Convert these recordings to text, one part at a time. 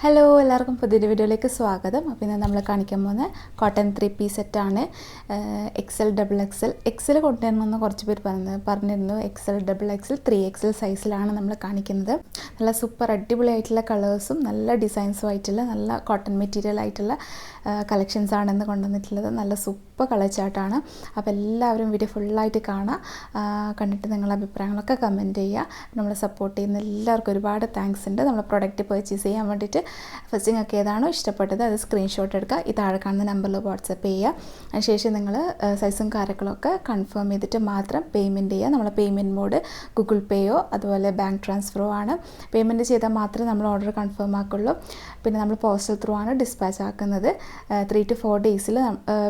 Hello എല്ലാവർക്കും പുതിയൊരു വീഡിയോയിലേക്ക് സ്വാഗതം. അപ്പോൾ ഇന്ന് നമ്മൾ കാണിക്കാൻ പോകുന്ന കോട്ടൺ 3 പീസ് സെറ്റാണ്. XL, XXL. എക്സൽ കൊണ്ടുവരണമെന്ന് കുറച്ച് പേര് പറഞ്ഞിരുന്നു. XL, XXL, 3XL സൈസിലാണ് നമ്മൾ കാണിക്കുന്നത്. നല്ല സൂപ്പർ അടിപൊളിയായിട്ടുള്ള കളേഴ്സും നല്ല ഡിസൈൻസും ആയിട്ടുള്ള നല്ല കോട്ടൺ മെറ്റീരിയൽ ആയിട്ടുള്ള കളക്ഷൻസാണ് ഇന്ന് കൊണ്ടുവന്നിട്ടുള്ളത്. നല്ല സൂപ്പർ കളർ ചാർട്ടാണ്. അപ്പോൾ എല്ലാവരും വീഡിയോ ഫുള്ളായിട്ട് കാണാം. കണ്ടിട്ട് നിങ്ങളുടെ അഭിപ്രായങ്ങളൊക്കെ കമൻറ്റ് ചെയ്യുക. നമ്മളെ സപ്പോർട്ട് ചെയ്യുന്ന എല്ലാവർക്കും ഒരുപാട് താങ്ക്സ് ഉണ്ട്. നമ്മൾ പ്രൊഡക്റ്റ് പർച്ചേസ് ചെയ്യാൻ വേണ്ടിയിട്ട് ഫസ്റ്റ് നിങ്ങൾക്ക് ഏതാണോ ഇഷ്ടപ്പെട്ടത് അത് സ്ക്രീൻഷോട്ട് എടുക്കുക. ഈ താഴെ കാണുന്ന നമ്പറിൽ വാട്സപ്പ് ചെയ്യുക. അതിനുശേഷം നിങ്ങൾ സൈസും കാര്യങ്ങളൊക്കെ കൺഫേം ചെയ്തിട്ട് മാത്രം പേയ്മെൻറ്റ് ചെയ്യുക. നമ്മളെ പേയ്മെൻറ്റ് മോഡ് ഗൂഗിൾ പേയോ അതുപോലെ ബാങ്ക് ട്രാൻസ്ഫറോ ആണ്. പേയ്മെൻറ്റ് ചെയ്താൽ മാത്രമേ നമ്മൾ ഓർഡർ കൺഫേം ആക്കുള്ളൂ. പിന്നെ നമ്മൾ പോസ്റ്റൽ ത്രൂ ആണ് ഡിസ്പാച്ച് ആക്കുന്നത്. 3 to 4 ഡേയ്സിൽ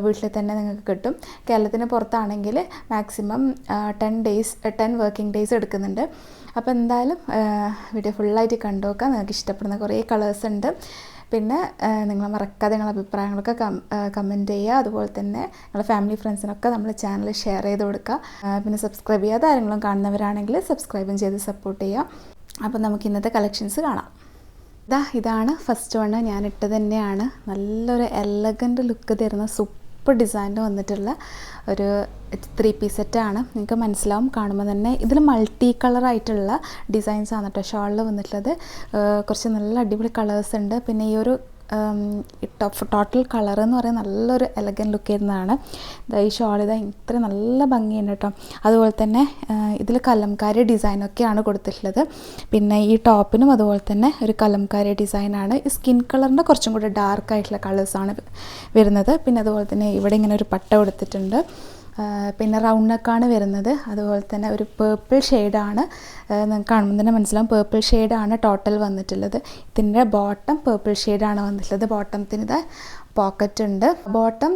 വീട്ടിൽ തന്നെ നിങ്ങൾക്ക് കിട്ടും. കേരളത്തിന് പുറത്താണെങ്കിൽ മാക്സിമം 10 വർക്കിംഗ് ഡേയ്സ് എടുക്കുന്നുണ്ട്. അപ്പോൾ എന്തായാലും വീഡിയോ ഫുള്ളായിട്ട് കണ്ടു നോക്കാം. നിങ്ങൾക്ക് ഇഷ്ടപ്പെടുന്ന കുറേ കളേഴ്സ് ഉണ്ട്. പിന്നെ നിങ്ങൾ മറക്കാതെ നിങ്ങളുടെ അഭിപ്രായങ്ങളൊക്കെ കമൻറ്റ് ചെയ്യുക. അതുപോലെ തന്നെ നിങ്ങളുടെ ഫാമിലി ഫ്രണ്ട്സിനൊക്കെ നമ്മൾ ചാനൽ ഷെയർ ചെയ്ത് കൊടുക്കുക. പിന്നെ സബ്സ്ക്രൈബ് ചെയ്യാതെ ആരെങ്കിലും കാണുന്നവരാണെങ്കിൽ സബ്സ്ക്രൈബും ചെയ്ത് സപ്പോർട്ട് ചെയ്യുക. അപ്പോൾ നമുക്ക് ഇന്നത്തെ കളക്ഷൻസ് കാണാം. ഇതാണ് ഫസ്റ്റ് വണ്. ഞാനിട്ട് തന്നെയാണ്. നല്ലൊരു എലഗൻറ്റ് ലുക്ക് തരുന്ന സൂപ്പർ ഡിസൈനിൽ വന്നിട്ടുള്ള ഒരു 3 പീസ് സെറ്റാണ്. നിങ്ങൾക്ക് മനസ്സിലാവും കാണുമ്പോൾ തന്നെ. ഇതിൽ മൾട്ടി കളറായിട്ടുള്ള ഡിസൈൻസാണ് കേട്ടോ ഷോളിൽ വന്നിട്ടുള്ളത്. കുറച്ച് നല്ല അടിപൊളി കളേഴ്സ് ഉണ്ട്. പിന്നെ ഈ ഒരു ടോട്ടൽ കളർ എന്ന് പറയുന്നത് നല്ലൊരു എലഗൻ ലുക്ക് വരുന്നതാണ്. ഈ ഷോൾ ഇത്ര നല്ല ഭംഗിയുണ്ട് കേട്ടോ. അതുപോലെ തന്നെ ഇതിൽ കലംകാരി ഡിസൈനൊക്കെയാണ് കൊടുത്തിട്ടുള്ളത്. പിന്നെ ഈ ടോപ്പിനും അതുപോലെ തന്നെ ഒരു കലംകാരി ഡിസൈനാണ്. ഈ സ്കിൻ കളറിൻ്റെ കുറച്ചും കൂടി ഡാർക്കായിട്ടുള്ള കളേഴ്സാണ് വരുന്നത്. പിന്നെ അതുപോലെ തന്നെ ഇവിടെ ഇങ്ങനെ ഒരു പട്ട കൊടുത്തിട്ടുണ്ട്. പിന്നെ റൗണ്ട് നെക്കാണ് വരുന്നത്. അതുപോലെ തന്നെ ഒരു പേർപ്പിൾ ഷെയ്ഡാണ്. നിങ്ങൾക്ക് കാണുമ്പോൾ തന്നെ മനസ്സിലാവും പേർപ്പിൾ ഷെയ്ഡാണ് ടോട്ടൽ വന്നിട്ടുള്ളത്. ഇതിൻ്റെ ബോട്ടം പേർപ്പിൾ ഷെയ്ഡാണ് വന്നിട്ടുള്ളത്. ബോട്ടത്തിന് ഇത് പോക്കറ്റ് ഉണ്ട്. ബോട്ടം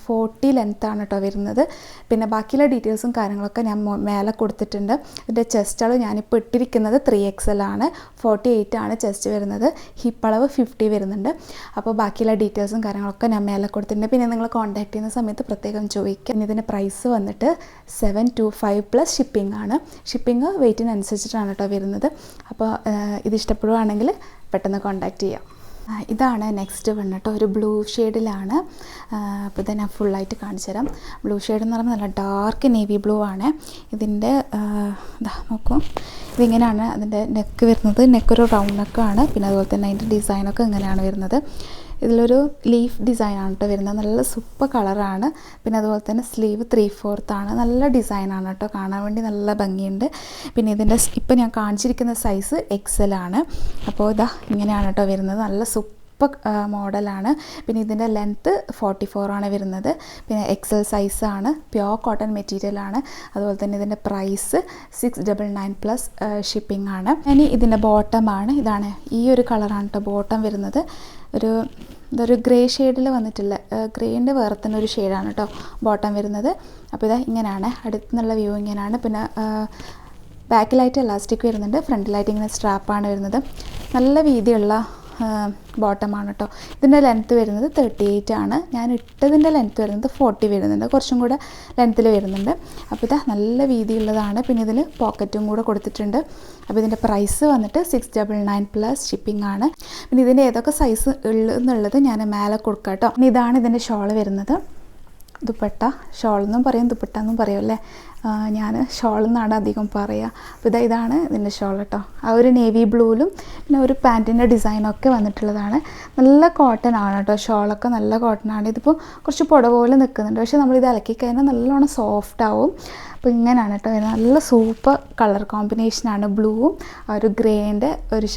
40 ലെങ്ത്താണ് കേട്ടോ വരുന്നത്. പിന്നെ ബാക്കിയുള്ള ഡീറ്റെയിൽസും കാര്യങ്ങളൊക്കെ ഞാൻ മേലെ കൊടുത്തിട്ടുണ്ട്. ഇതിൻ്റെ ചെസ്റ്റ് അളവ് ഞാനിപ്പോൾ ഇട്ടിരിക്കുന്നത് 3XL ആണ്. 48 ആണ് ചെസ്റ്റ് വരുന്നത്. ഹിപ്പ് അളവ് 50 വരുന്നുണ്ട്. അപ്പോൾ ബാക്കിയുള്ള ഡീറ്റെയിൽസും കാര്യങ്ങളൊക്കെ ഞാൻ മേലെ കൊടുത്തിട്ടുണ്ട്. പിന്നെ നിങ്ങൾ കോൺടാക്ട് ചെയ്യുന്ന സമയത്ത് പ്രത്യേകം ചോദിക്കുക. പിന്നെ ഇതിൻ്റെ പ്രൈസ് വന്നിട്ട് 725 പ്ലസ് ഷിപ്പിംഗ് ആണ്. ഷിപ്പിംഗ് വെയ്റ്റിനനുസരിച്ചിട്ടാണ് കേട്ടോ വരുന്നത്. അപ്പോൾ ഇത് ഇഷ്ടപ്പെടുകയാണെങ്കിൽ പെട്ടെന്ന് കോൺടാക്ട് ചെയ്യാം. ഇതാണ് നെക്സ്റ്റ് വൺ കേട്ടോ. ഒരു ബ്ലൂ ഷെയ്ഡിലാണ്. അപ്പോൾ ഇത് ഞാൻ ഫുള്ളായിട്ട് കാണിച്ചു തരാം. ബ്ലൂ ഷെയ്ഡ് എന്ന് പറയുമ്പോൾ നല്ല ഡാർക്ക് നേവി ബ്ലൂ ആണ്. ഇതിൻ്റെ നോക്കൂ, ഇതിങ്ങനെയാണ് അതിൻ്റെ നെക്ക് വരുന്നത്. നെക്കൊരു റൗണ്ട് നെക്കാണ്. പിന്നെ അതുപോലെ തന്നെ അതിൻ്റെ ഡിസൈനൊക്കെ ഇങ്ങനെയാണ് വരുന്നത്. ഇതിലൊരു ലീഫ് ഡിസൈനാണ് കേട്ടോ വരുന്നത്. നല്ല സൂപ്പർ കളറാണ്. പിന്നെ അതുപോലെ തന്നെ സ്ലീവ് 3/4 ആണ്. നല്ല ഡിസൈനാണ് കേട്ടോ. കാണാൻ വേണ്ടി നല്ല ഭംഗിയുണ്ട്. പിന്നെ ഇതിൻ്റെ ഇപ്പോൾ ഞാൻ കാണിച്ചിരിക്കുന്ന സൈസ് XL ആണ്. അപ്പോൾ ഇങ്ങനെയാണ് കേട്ടോ വരുന്നത്. നല്ല സൂപ്പർ മോഡലാണ്. പിന്നെ ഇതിൻ്റെ ലെങ്ത്ത് 44 ആണ് വരുന്നത്. പിന്നെ XL സൈസാണ്. പ്യോർ കോട്ടൺ മെറ്റീരിയലാണ്. അതുപോലെ തന്നെ ഇതിൻ്റെ പ്രൈസ് 699 പ്ലസ് ഷിപ്പിംഗ് ആണ്. ഇനി ഇതിൻ്റെ ബോട്ടമാണ്. ഇതാണ് ഈ ഒരു കളറാണ് കേട്ടോ ബോട്ടം വരുന്നത്. ഇതൊരു ഗ്രേ ഷെയ്ഡിൽ വന്നിട്ടില്ല. ഗ്രേൻ്റെ വേറെ തന്നെ ഒരു ഷെയ്ഡാണ് കേട്ടോ ബോട്ടം വരുന്നത്. അപ്പോൾ ഇങ്ങനെയാണ് അടുത്തുനിന്നുള്ള വ്യൂ ഇങ്ങനെയാണ്. പിന്നെ ബാക്കിലായിട്ട് എലാസ്റ്റിക് വരുന്നുണ്ട്. ഫ്രണ്ടിലായിട്ട് ഇങ്ങനെ സ്ട്രാപ്പാണ് വരുന്നത്. നല്ല വീതിയുള്ള ബോട്ടമാണ് കേട്ടോ. ഇതിൻ്റെ ലെങ്ത്ത് വരുന്നത് 38 ആണ്. ഞാൻ ഇട്ടതിൻ്റെ ലെങ്ത്ത് വരുന്നത് 40 വരുന്നുണ്ട്. കുറച്ചും കൂടെ ലെങ്ത്തിൽ വരുന്നുണ്ട്. അപ്പോൾ നല്ല വീതിയുള്ളതാണ്. പിന്നെ ഇതിൽ പോക്കറ്റും കൂടെ കൊടുത്തിട്ടുണ്ട്. അപ്പോൾ ഇതിൻ്റെ പ്രൈസ് വന്നിട്ട് 699 പ്ലസ് ഷിപ്പിംഗ് ആണ്. പിന്നെ ഇതിൻ്റെ ഏതൊക്കെ സൈസ് ഉള്ളതെന്നുള്ളത് ഞാൻ മേലെ കൊടുക്കാം കേട്ടോ. പിന്നെ ഇതാണ് ഇതിൻ്റെ ഷോൾ വരുന്നത്. ദുപ്പട്ട ഷോളെന്നും പറയും ദുപ്പട്ട എന്നും പറയും അല്ലേ. ഞാൻ ഷോൾ എന്നാണ് അധികം പറയുക. അപ്പോൾ ഇതാണ് ഇതിൻ്റെ ഷോൾ കേട്ടോ. ആ ഒരു നേവി ബ്ലൂവിലും പിന്നെ ഒരു പാൻറ്റിൻ്റെ ഡിസൈനൊക്കെ വന്നിട്ടുള്ളതാണ്. നല്ല കോട്ടൺ ആണ് കേട്ടോ. ഷോളൊക്കെ നല്ല കോട്ടൺ ആണ്. ഇതിപ്പോൾ കുറച്ച് പുട പോലെ നിൽക്കുന്നുണ്ട്. പക്ഷേ നമ്മളിത് അലക്കി കഴിഞ്ഞാൽ നല്ലോണം സോഫ്റ്റ് ആവും. അപ്പോൾ ഇങ്ങനെയാണ് കേട്ടോ. നല്ല സൂപ്പർ കളർ കോമ്പിനേഷനാണ്. ബ്ലൂവും ആ ഒരു ഗ്രേൻ്റെ ഒരു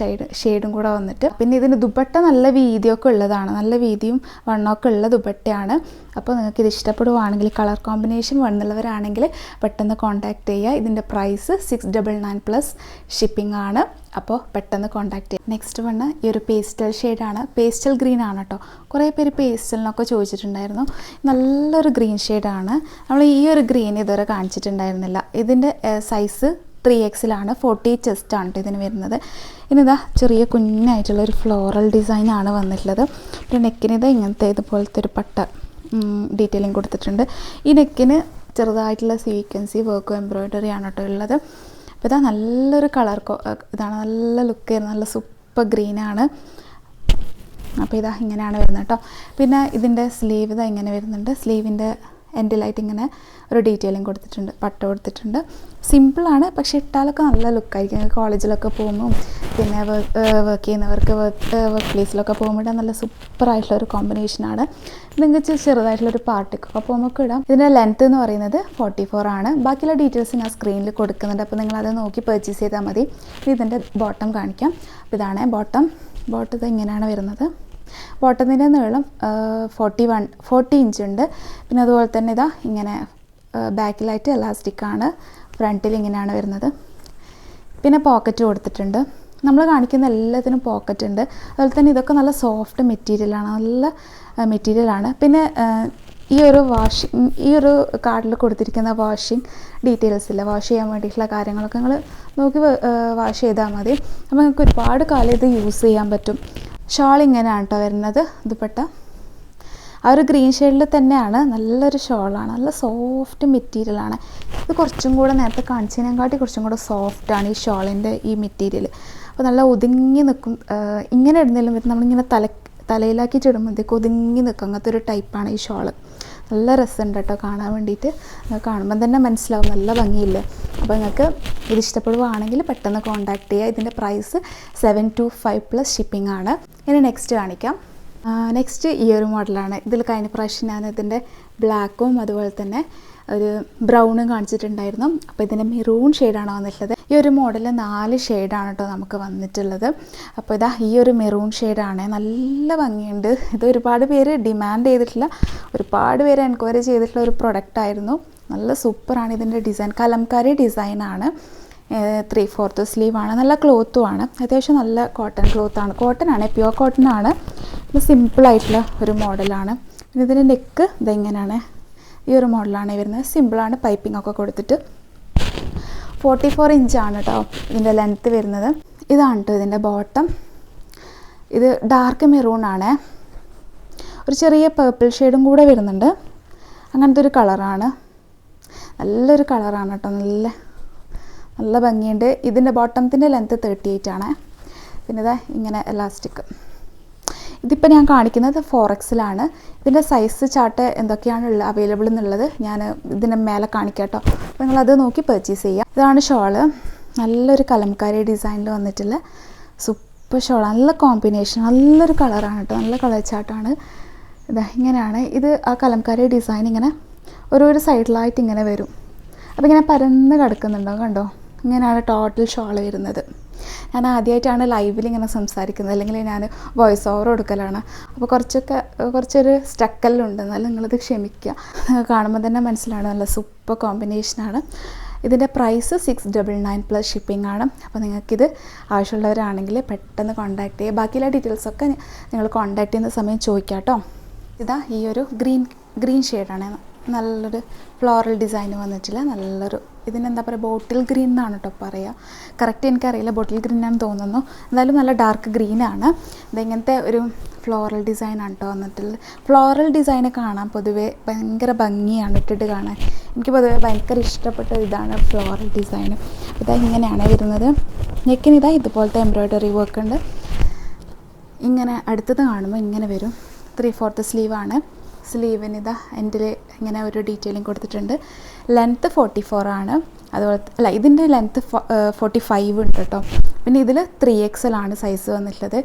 ഷെയ്ഡും കൂടെ വന്നിട്ട്. പിന്നെ ഇതിന് ദുപ്പട്ട നല്ല വീതിയൊക്കെ ഉള്ളതാണ്. നല്ല വീതിയും വണ്ണമൊക്കെ ഉള്ള ദുപ്പട്ടയാണ്. അപ്പോൾ നിങ്ങൾക്ക് ഇത് ഇഷ്ടപ്പെടുവാണെങ്കിൽ കളർ കോമ്പിനേഷൻ വന്നുള്ളവരാണെങ്കിൽ പെട്ടെന്ന് കോൺടാക്റ്റ് ചെയ്യുക. ഇതിൻ്റെ പ്രൈസ് 699 പ്ലസ് ഷിപ്പിംഗ് ആണ്. അപ്പോൾ പെട്ടെന്ന് കോൺടാക്റ്റ് ചെയ്യുക. നെക്സ്റ്റ് വണ് ഈ ഒരു പേസ്റ്റൽ ഷെയ്ഡാണ്. പേസ്റ്റൽ ഗ്രീൻ ആണ് കേട്ടോ. കുറേ പേര് പേസ്റ്റലിനൊക്കെ ചോദിച്ചിട്ടുണ്ടായിരുന്നു. നല്ലൊരു ഗ്രീൻ ഷെയ്ഡാണ്. നമ്മൾ ഈ ഒരു ഗ്രീൻ ഇതുവരെ കാണിച്ചിട്ടുണ്ടായിരുന്നില്ല. ഇതിൻ്റെ സൈസ് 3XL ആണ്. 40 ചെസ്റ്റാണ് കേട്ടോ ഇതിന് വരുന്നത്. ഇനിതാ ചെറിയ കുഞ്ഞായിട്ടുള്ളൊരു ഫ്ലോറൽ ഡിസൈനാണ് വന്നിട്ടുള്ളത്. ഒരു നെക്കിന് ഇങ്ങനത്തെ ഇതുപോലത്തെ ഒരു പട്ട ഡീറ്റെയിലിംഗ് കൊടുത്തിട്ടുണ്ട്. ഈ നെക്കിന് ചെറുതായിട്ടുള്ള സീക്വൻസി വർക്കും എംബ്രോയ്ഡറി ആണ് കേട്ടോ ഉള്ളത്. അപ്പോൾ നല്ലൊരു കളർ ഇതാണ്. നല്ല ലുക്ക്, നല്ല സൂപ്പർ ഗ്രീനാണ്. അപ്പോൾ ഇതാ ഇങ്ങനെയാണ് വരുന്നത് കേട്ടോ. പിന്നെ ഇതിൻ്റെ സ്ലീവ് ഇതാ ഇങ്ങനെ വരുന്നുണ്ട്. സ്ലീവിൻ്റെ എൻഡിലായിട്ട് ഇങ്ങനെ ഒരു ഡീറ്റെയിലിംഗ് കൊടുത്തിട്ടുണ്ട്, പട്ട കൊടുത്തിട്ടുണ്ട്. സിമ്പിളാണ്, പക്ഷേ ഇട്ടാലൊക്കെ നല്ല ലുക്കായിരിക്കും. കോളേജിലൊക്കെ പോകുമ്പോൾ പിന്നെ വർക്ക് ചെയ്യുന്നവർക്ക് വർക്ക് പ്ലേസിലൊക്കെ പോകുമ്പോൾ നല്ല സൂപ്പറായിട്ടുള്ളൊരു കോമ്പിനേഷനാണ്. നിങ്ങൾക്ക് ചെറുതായിട്ടുള്ളൊരു പാർട്ടിക്കൊക്കെ പോകുമ്പോൾ ഇടാം. ഇതിൻ്റെ ലെങ്ത്ത് എന്ന് പറയുന്നത് 44 ആണ്. ബാക്കിയുള്ള ഡീറ്റെയിൽസ് ഞാൻ സ്ക്രീനിൽ കൊടുക്കുന്നുണ്ട്, അപ്പോൾ നിങ്ങളത് നോക്കി പർച്ചേസ് ചെയ്താൽ മതി. ഇതിൻ്റെ ബോട്ടം കാണിക്കാം. അപ്പോൾ ഇതാണ് ബോട്ടം ഇത് ഇങ്ങനെയാണ് വരുന്നത്. ബോട്ടത്തിൻ്റെ നീളം 40 ഇഞ്ച് ഉണ്ട്. പിന്നെ അതുപോലെ തന്നെ ഇതാ ഇങ്ങനെ ബാക്കിലായിട്ട് എലാസ്റ്റിക്കാണ്, ഫ്രണ്ടിൽ ഇങ്ങനെയാണ് വരുന്നത്. പിന്നെ പോക്കറ്റ് കൊടുത്തിട്ടുണ്ട്. നമ്മൾ കാണിക്കുന്ന എല്ലാത്തിനും പോക്കറ്റ് ഉണ്ട്. അതുപോലെ തന്നെ ഇതൊക്കെ നല്ല സോഫ്റ്റ് മെറ്റീരിയലാണ്, നല്ല മെറ്റീരിയലാണ്. പിന്നെ ഈ ഒരു കാർഡിൽ കൊടുത്തിരിക്കുന്ന വാഷിംഗ് ഡീറ്റെയിൽസ് ഇല്ല, വാഷ് ചെയ്യാൻ വേണ്ടിയിട്ടുള്ള കാര്യങ്ങളൊക്കെ നിങ്ങൾ നോക്കി വാഷ് ചെയ്താൽ മതി. അപ്പോൾ നിങ്ങൾക്ക് ഒരുപാട് കാലം ഇത് യൂസ് ചെയ്യാൻ പറ്റും. ഷാൾ ഇങ്ങനെയാണ് കേട്ടോ വരുന്നത്. ദുപ്പട്ട ആ ഒരു ഗ്രീൻ ഷെയ്ഡിൽ തന്നെയാണ്. നല്ലൊരു ഷോളാണ്, നല്ല സോഫ്റ്റ് മെറ്റീരിയലാണ്. ഇത് കുറച്ചും കൂടെ നേരത്തെ കാണിച്ചതിനെക്കാട്ടി കുറച്ചും കൂടെ സോഫ്റ്റാണ് ഈ ഷോളിൻ്റെ ഈ മെറ്റീരിയൽ. അപ്പോൾ നല്ല ഒതുങ്ങി നിൽക്കും. ഇങ്ങനെ ഇടുന്നതിലും നമ്മളിങ്ങനെ തലയിലാക്കിയിട്ട് ഇടുമ്പോഴത്തേക്ക് ഒതുങ്ങി നിൽക്കും. അങ്ങനത്തെ ഒരു ടൈപ്പാണ് ഈ ഷോള്. നല്ല രസമുണ്ട് കേട്ടോ കാണാൻ വേണ്ടിയിട്ട്. കാണുമ്പോൾ തന്നെ മനസ്സിലാവും, നല്ല ഭംഗിയില്ലേ. അപ്പോൾ നിങ്ങൾക്ക് ഇത് ഇഷ്ടപ്പെടുകയാണെങ്കിൽ പെട്ടെന്ന് കോൺടാക്ട് ചെയ്യുക. ഇതിൻ്റെ പ്രൈസ് 725 പ്ലസ് ഷിപ്പിംഗ് ആണ്. ഇനി നെക്സ്റ്റ് കാണിക്കാം. നെക്സ്റ്റ് ഈ ഒരു മോഡലാണ്. ഇതിൽ കഴിഞ്ഞ പ്രാവശ്യം ഞാൻ ഇതിൻ്റെ ബ്ലാക്കും അതുപോലെ തന്നെ ഒരു ബ്രൗണും കാണിച്ചിട്ടുണ്ടായിരുന്നു. അപ്പോൾ ഇതിൻ്റെ മെറൂൺ ഷെയ്ഡാണ് വന്നിട്ടുള്ളത്. ഈ ഒരു മോഡൽ 4 ഷെയ്ഡാണ് കേട്ടോ നമുക്ക് വന്നിട്ടുള്ളത്. അപ്പോൾ ഇതാ ഈ ഒരു മെറൂൺ ഷെയ്ഡാണ്, നല്ല ഭംഗിയുണ്ട്. ഇത് ഒരുപാട് പേര് ഡിമാൻഡ് ചെയ്തിട്ടുള്ള, ഒരുപാട് പേര് എൻക്വയറി ചെയ്തിട്ടുള്ള ഒരു പ്രൊഡക്റ്റായിരുന്നു. നല്ല സൂപ്പറാണ് ഇതിൻ്റെ ഡിസൈൻ. കലംകാരി ഡിസൈനാണ്. 3/4 സ്ലീവാണ്. നല്ല ക്ലോത്തുമാണ്, അത്യാവശ്യം നല്ല കോട്ടൺ ക്ലോത്താണ്. കോട്ടനാണ്, പ്യുവർ കോട്ടനാണ്. ഇത് സിമ്പിളായിട്ടുള്ള ഒരു മോഡലാണ്. പിന്നെ ഇതിൻ്റെ നെക്ക് ഇതെങ്ങനെയാണ്, ഈ ഒരു മോഡലാണ് വരുന്നത്. സിമ്പിളാണ്, പൈപ്പിംഗ് ഒക്കെ കൊടുത്തിട്ട്. 44 ഇഞ്ചാണ് കേട്ടോ ഇതിൻ്റെ ലെങ്ത്ത് വരുന്നത്. ഇതാണ് കേട്ടോ ഇതിൻ്റെ ബോട്ടം. ഇത് ഡാർക്ക് മെറൂണാണ്, ഒരു ചെറിയ പേർപ്പിൾ ഷെയ്ഡും കൂടെ വരുന്നുണ്ട്. അങ്ങനത്തെ ഒരു കളറാണ്, നല്ലൊരു കളറാണ് കേട്ടോ. നല്ല ഭംഗിയുണ്ട്. ഇതിൻ്റെ ബോട്ടത്തിൻ്റെ ലെങ്ത്ത് 38 ആണ്. പിന്നെ ഇതാ ഇങ്ങനെ എലാസ്റ്റിക്. ഇതിപ്പോൾ ഞാൻ കാണിക്കുന്നത് 4XL. ഇതിൻ്റെ സൈസ് ചാർട്ട് എന്തൊക്കെയാണ് അവൈലബിൾ എന്നുള്ളത് ഞാൻ ഇതിൻ്റെ മേലെ കാണിക്കാം കേട്ടോ. അപ്പോൾ നിങ്ങളത് നോക്കി പർച്ചേസ് ചെയ്യുക. ഇതാണ് ഷോള്. നല്ലൊരു കലംകാരി ഡിസൈനിൽ വന്നിട്ടുള്ള സൂപ്പർ ഷോളാണ്. നല്ല കോമ്പിനേഷൻ, നല്ലൊരു കളറാണ് കേട്ടോ, നല്ല കളർ ചാർട്ടാണ്. ഇതാ ഇങ്ങനെയാണ് ഇത്. ആ കലംകാരി ഡിസൈൻ ഇങ്ങനെ ഒരു സൈഡിലായിട്ട് ഇങ്ങനെ വരും. അപ്പോൾ ഇങ്ങനെ പരന്ന് കിടക്കുന്നുണ്ടോ, കണ്ടോ? ഇങ്ങനെയാണ് ടോട്ടൽ ഷോൾ വരുന്നത്. ഞാൻ ആദ്യമായിട്ടാണ് ലൈവിൽ ഇങ്ങനെ സംസാരിക്കുന്നത്, അല്ലെങ്കിൽ ഞാൻ വോയിസ് ഓവർ കൊടുക്കലാണ്. അപ്പോൾ കുറച്ചൊരു സ്റ്റക്കല്ലുണ്ട്, എന്നാലും നിങ്ങളത് ക്ഷമിക്കുക. കാണുമ്പോൾ തന്നെ മനസ്സിലാണ്, നല്ല സൂപ്പർ കോമ്പിനേഷനാണ്. ഇതിൻ്റെ പ്രൈസ് 699 പ്ലസ് ഷിപ്പിംഗ് ആണ്. അപ്പോൾ നിങ്ങൾക്കിത് ആവശ്യമുള്ളവരാണെങ്കിൽ പെട്ടെന്ന് കോൺടാക്ട് ചെയ്യുക. ബാക്കിയുള്ള ഡീറ്റെയിൽസൊക്കെ നിങ്ങൾ കോൺടാക്ട് ചെയ്യുന്ന സമയം ചോദിക്കാം കേട്ടോ. ഇതാ ഈ ഒരു ഗ്രീൻ ഷെയ്ഡാണ്. നല്ലൊരു ഫ്ലോറൽ ഡിസൈൻ വന്നിട്ടില്ല. നല്ലൊരു ഇതിനെന്താ പറയുക, ബോട്ടിൽ ഗ്രീൻ എന്നാണ് കേട്ടോ പറയുക. കറക്റ്റ് എനിക്കറിയില്ല, ബോട്ടിൽ ഗ്രീൻ ആണെന്ന് തോന്നുന്നു. എന്തായാലും നല്ല ഡാർക്ക് ഗ്രീനാണ്. ഇതിങ്ങനത്തെ ഒരു ഫ്ലോറൽ ഡിസൈനാണ് കേട്ടോ വന്നിട്ടുള്ളത്. ഫ്ലോറൽ ഡിസൈന് കാണാൻ പൊതുവേ ഭയങ്കര ഭംഗിയാണ് ഇട്ടിട്ട് കാണാൻ. എനിക്ക് പൊതുവേ ഭയങ്കര ഇഷ്ടപ്പെട്ട ഇതാണ് ഫ്ലോറൽ ഡിസൈൻ. ഇതാ ഇങ്ങനെയാണ് വരുന്നത്. നെക്കിന് ഇതാ ഇതുപോലത്തെ എംബ്രോയ്ഡറി വർക്ക് ഉണ്ട്. ഇങ്ങനെ അടുത്തത് കാണുമ്പോൾ ഇങ്ങനെ വരും. 3/4 സ്ലീവാണ്. സ്ലീവിന് ഇതാ എൻഡിൽ ഇങ്ങനെ ഒരു ഡീറ്റെയിലിംഗ് കൊടുത്തിട്ടുണ്ട്. ലെങ്ത്ത് 44 ആണ്. അതുപോലെ ഇതിൻ്റെ ലെങ്ത്ത് 45 ഉണ്ട് കേട്ടോ. പിന്നെ ഇതിൽ 3XL ആണ് സൈസ് വന്നിട്ടുള്ളത്.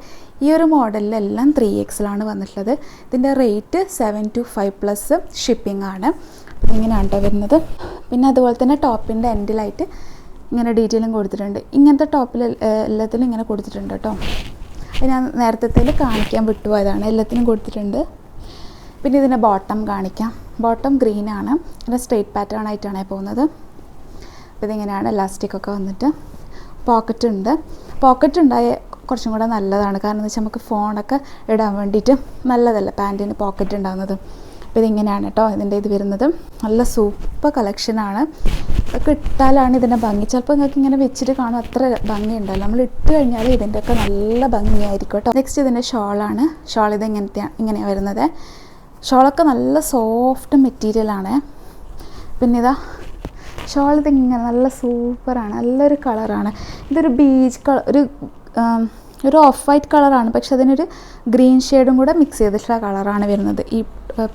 ഈ ഒരു മോഡലിലെല്ലാം 3XL ആണ് വന്നിട്ടുള്ളത്. ഇതിൻ്റെ റേറ്റ് 725 പ്ലസ് ഷിപ്പിംഗ് ആണ്. ഇങ്ങനെയാണ് കേട്ടോ വരുന്നത്. പിന്നെ അതുപോലെ തന്നെ ടോപ്പിൻ്റെ എൻഡിലായിട്ട് ഇങ്ങനെ ഡീറ്റെയിലിംഗ് കൊടുത്തിട്ടുണ്ട്. ഇങ്ങനത്തെ ടോപ്പിൽ എല്ലാത്തിലും ഇങ്ങനെ കൊടുത്തിട്ടുണ്ട് കേട്ടോ. ഞാൻ നേരത്തെ കാണിക്കാൻ വിട്ടുപോയതാണ്, എല്ലാത്തിനും കൊടുത്തിട്ടുണ്ട്. പിന്നെ ഇതിൻ്റെ ബോട്ടം കാണിക്കാം. ബോട്ടം ഗ്രീനാണ്. പിന്നെ സ്ട്രെയിറ്റ് പാറ്റേൺ ആയിട്ടാണ് പോകുന്നത്. അപ്പോൾ ഇതിങ്ങനെയാണ് എലാസ്റ്റിക്കൊക്കെ വന്നിട്ട്. പോക്കറ്റ് ഉണ്ടായ കുറച്ചും കൂടെ നല്ലതാണ്. കാരണം എന്താ വെച്ചാൽ നമുക്ക് ഫോണൊക്കെ ഇടാൻ വേണ്ടിയിട്ട് നല്ലതല്ല പാൻറ്റിന് പോക്കറ്റ് ഉണ്ടാകുന്നത്. അപ്പോൾ ഇതിങ്ങനെയാണ് കേട്ടോ ഇതിൻ്റെ ഇത് വരുന്നത്. നല്ല സൂപ്പർ കളക്ഷനാണ്. ഒക്കെ ഇട്ടാലാണ് ഇതിൻ്റെ ഭംഗി. ചിലപ്പോൾ നിങ്ങൾക്ക് ഇങ്ങനെ വെച്ചിട്ട് കാണും അത്ര ഭംഗി ഉണ്ടല്ലോ. നമ്മൾ ഇട്ട് കഴിഞ്ഞാൽ ഇതിൻ്റെയൊക്കെ നല്ല ഭംഗിയായിരിക്കും കേട്ടോ. നെക്സ്റ്റ് ഇതിൻ്റെ ഷോളാണ്. ഷോൾ ഇത് ഇങ്ങനെയാണ് വരുന്നത്. ഷോളൊക്കെ നല്ല സോഫ്റ്റ് മെറ്റീരിയലാണ്. പിന്നെ ഇതാ ഷോൾ ഇതിങ്ങനെ നല്ല സൂപ്പറാണ്, നല്ലൊരു കളറാണ്. ഇതൊരു ബീച്ച് കളർ, ഒരു ഒരു ഓഫ് വൈറ്റ് കളറാണ്, പക്ഷെ അതിനൊരു ഗ്രീൻ ഷെയ്ഡും കൂടെ മിക്സ് ചെയ്തിട്ടുള്ള കളറാണ് വരുന്നത് ഈ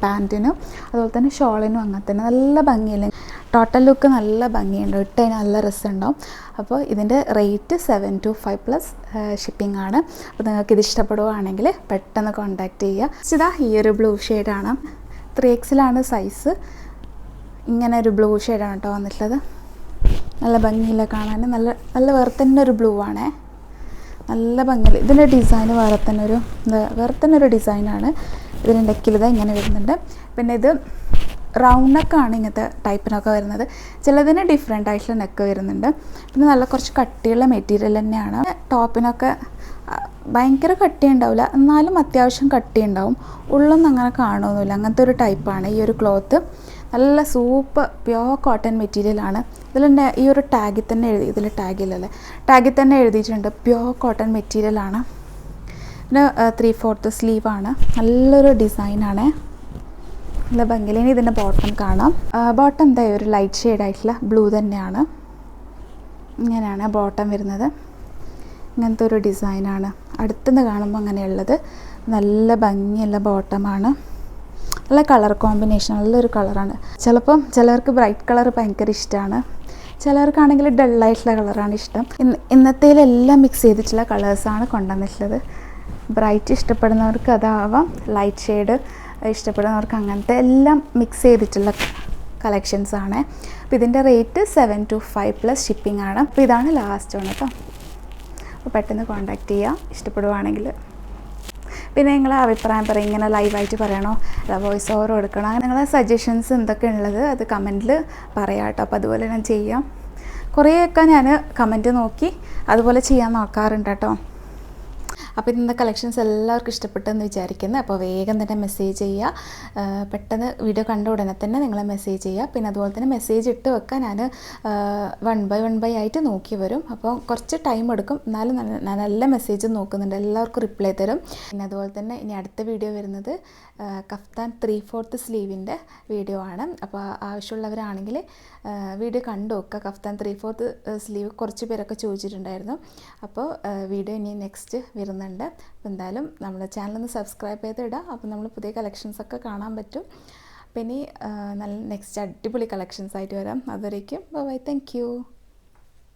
പാൻറ്റിനും. അതുപോലെ തന്നെ ഷോളിനും അങ്ങനെ തന്നെ നല്ല ഭംഗിയില്ല. ടോട്ടൽ ലുക്ക് നല്ല ഭംഗിയുണ്ട്, ഇട്ട് കഴിഞ്ഞാൽ നല്ല രസമുണ്ടാവും. അപ്പോൾ ഇതിൻ്റെ റേറ്റ് 725 + ഷിപ്പിംഗ് ആണ്. അപ്പോൾ നിങ്ങൾക്ക് ഇത് ഇഷ്ടപ്പെടുകയാണെങ്കിൽ പെട്ടെന്ന് കോൺടാക്റ്റ് ചെയ്യുക. ഇതാ ഈ ഒരു ബ്ലൂ ഷെയ്ഡാണ്, 3XL സൈസ്. ഇങ്ങനെ ഒരു ബ്ലൂ ഷെയ്ഡാണ് കേട്ടോ വന്നിട്ടുള്ളത്. നല്ല ഭംഗിയില്ല കാണാൻ, നല്ല നല്ല വേറെ തന്നെ ഒരു ബ്ലൂ ആണേ, നല്ല ഭംഗിയില്ല. ഇതിൻ്റെ ഡിസൈൻ വേറെ തന്നെ ഒരു ഡിസൈനാണ്. ഇതിൻ്റെ നെക്കിൽ ഇങ്ങനെ വരുന്നുണ്ട്. പിന്നെ ഇത് റൗണ്ട് നെക്കാണ് ഇങ്ങനത്തെ ടൈപ്പിനൊക്കെ വരുന്നത്. ചിലതിന് ഡിഫറെൻ്റ് ആയിട്ടുള്ള നെക്ക് വരുന്നുണ്ട്. പിന്നെ നല്ല കുറച്ച് കട്ടിയുള്ള മെറ്റീരിയൽ തന്നെയാണ്. ടോപ്പിനൊക്കെ ഭയങ്കര കട്ടി ഉണ്ടാവില്ല, എന്നാലും അത്യാവശ്യം കട്ടി ഉണ്ടാവും. ഉള്ളൊന്നും അങ്ങനെ കാണുമൊന്നുമില്ല, അങ്ങനത്തെ ഒരു ടൈപ്പാണ് ഈ ഒരു ക്ലോത്ത്. നല്ല സൂപ്പർ പ്യോർ കോട്ടൺ മെറ്റീരിയലാണ്. ഇതിലെൻ്റെ ഈ ഒരു ടാഗിൽ തന്നെ ഇതിൽ ടാഗിൽ തന്നെ എഴുതിയിട്ടുണ്ട് പ്യോർ കോട്ടൺ മെറ്റീരിയലാണ്. പിന്നെ 3/4 സ്ലീവാണ്, നല്ലൊരു ഡിസൈനാണ്, നല്ല ഭംഗിയിൽ. ഇനി ഇതിൻ്റെ ബോട്ടം കാണാം. ബോട്ടം എന്തായാലും ഒരു ലൈറ്റ് ഷെയ്ഡായിട്ടുള്ള ബ്ലൂ തന്നെയാണ്. ഇങ്ങനെയാണ് ബോട്ടം വരുന്നത്, ഇങ്ങനത്തെ ഒരു ഡിസൈനാണ്. അടുത്തുനിന്ന് കാണുമ്പോൾ അങ്ങനെയുള്ളത്. നല്ല ഭംഗിയുള്ള ബോട്ടമാണ്, നല്ല കളർ കോമ്പിനേഷൻ, നല്ലൊരു കളറാണ്. ചിലപ്പം ചിലർക്ക് ബ്രൈറ്റ് കളർ ഭയങ്കര ഇഷ്ടമാണ്, ചിലർക്കാണെങ്കിൽ ഡള്ളായിട്ടുള്ള കളറാണ് ഇഷ്ടം. ഇന്നത്തേലെല്ലാം മിക്സ് ചെയ്തിട്ടുള്ള കളേഴ്സാണ് കൊണ്ടുവന്നിട്ടുള്ളത്. ബ്രൈറ്റ് ഇഷ്ടപ്പെടുന്നവർക്ക് അതാവാം, ലൈറ്റ് ഷെയ്ഡ് ഇഷ്ടപ്പെടുന്നവർക്ക് അങ്ങനത്തെ എല്ലാം മിക്സ് ചെയ്തിട്ടുള്ള കളക്ഷൻസാണ്. അപ്പോൾ ഇതിൻ്റെ റേറ്റ് 725 + ഷിപ്പിംഗ് ആണ്. അപ്പോൾ ഇതാണ് ലാസ്റ്റ് ആണ് കേട്ടോ. അപ്പോൾ പെട്ടെന്ന് കോൺടാക്റ്റ് ചെയ്യുക ഇഷ്ടപ്പെടുവാണെങ്കിൽ. പിന്നെ നിങ്ങളെ അഭിപ്രായം പറയും, ഇങ്ങനെ ലൈവായിട്ട് പറയണോ വോയിസ് ഓവർ കൊടുക്കണോ, നിങ്ങളെ സജഷൻസ് എന്തൊക്കെ ഉള്ളത് അത് കമൻറ്റിൽ പറയാം കേട്ടോ. അപ്പോൾ അതുപോലെ ഞാൻ ചെയ്യാം. കുറേയൊക്കെ ഞാൻ കമൻറ്റ് നോക്കി അതുപോലെ ചെയ്യാൻ നോക്കാറുണ്ട് കേട്ടോ. അപ്പോൾ ഇന്നത്തെ കളക്ഷൻസ് എല്ലാവർക്കും ഇഷ്ടപ്പെട്ടെന്ന് വിചാരിക്കുന്നു. അപ്പോൾ വേഗം തന്നെ മെസ്സേജ് ചെയ്യുക, പെട്ടെന്ന് വീഡിയോ കണ്ട ഉടനെ തന്നെ നിങ്ങളെ മെസ്സേജ് ചെയ്യുക. പിന്നെ അതുപോലെ തന്നെ മെസ്സേജ് ഇട്ട് വെക്കാൻ ഞാൻ 1 by 1 ആയിട്ട് നോക്കി വരും. അപ്പോൾ കുറച്ച് ടൈം എടുക്കും, എന്നാലും നല്ല മെസ്സേജ് നോക്കുന്നുണ്ട്, എല്ലാവർക്കും റിപ്ലൈ തരും. പിന്നെ അതുപോലെ തന്നെ ഇനി അടുത്ത വീഡിയോ വരുന്നത് കഫ്താൻ 3/4 സ്ലീവിൻ്റെ വീഡിയോ ആണ്. അപ്പോൾ ആവശ്യമുള്ളവരാണെങ്കിൽ വീഡിയോ കണ്ടു നോക്കുക. കഫ്താൻ 3/4 സ്ലീവ് കുറച്ച് പേരൊക്കെ ചോദിച്ചിട്ടുണ്ടായിരുന്നു. അപ്പോൾ വീഡിയോ ഇനി നെക്സ്റ്റ് വരുന്നുണ്ട്. അപ്പോൾ എന്തായാലും നമ്മുടെ ചാനലൊന്ന് സബ്സ്ക്രൈബ് ചെയ്തിടുക. അപ്പോൾ നമ്മൾ പുതിയ കളക്ഷൻസൊക്കെ കാണാൻ പറ്റും. പിന്നെ നല്ല നെക്സ്റ്റ് അടിപൊളി കളക്ഷൻസ് ആയിട്ട് വരാം. അതുവരേക്കും ബൈ, താങ്ക് യു.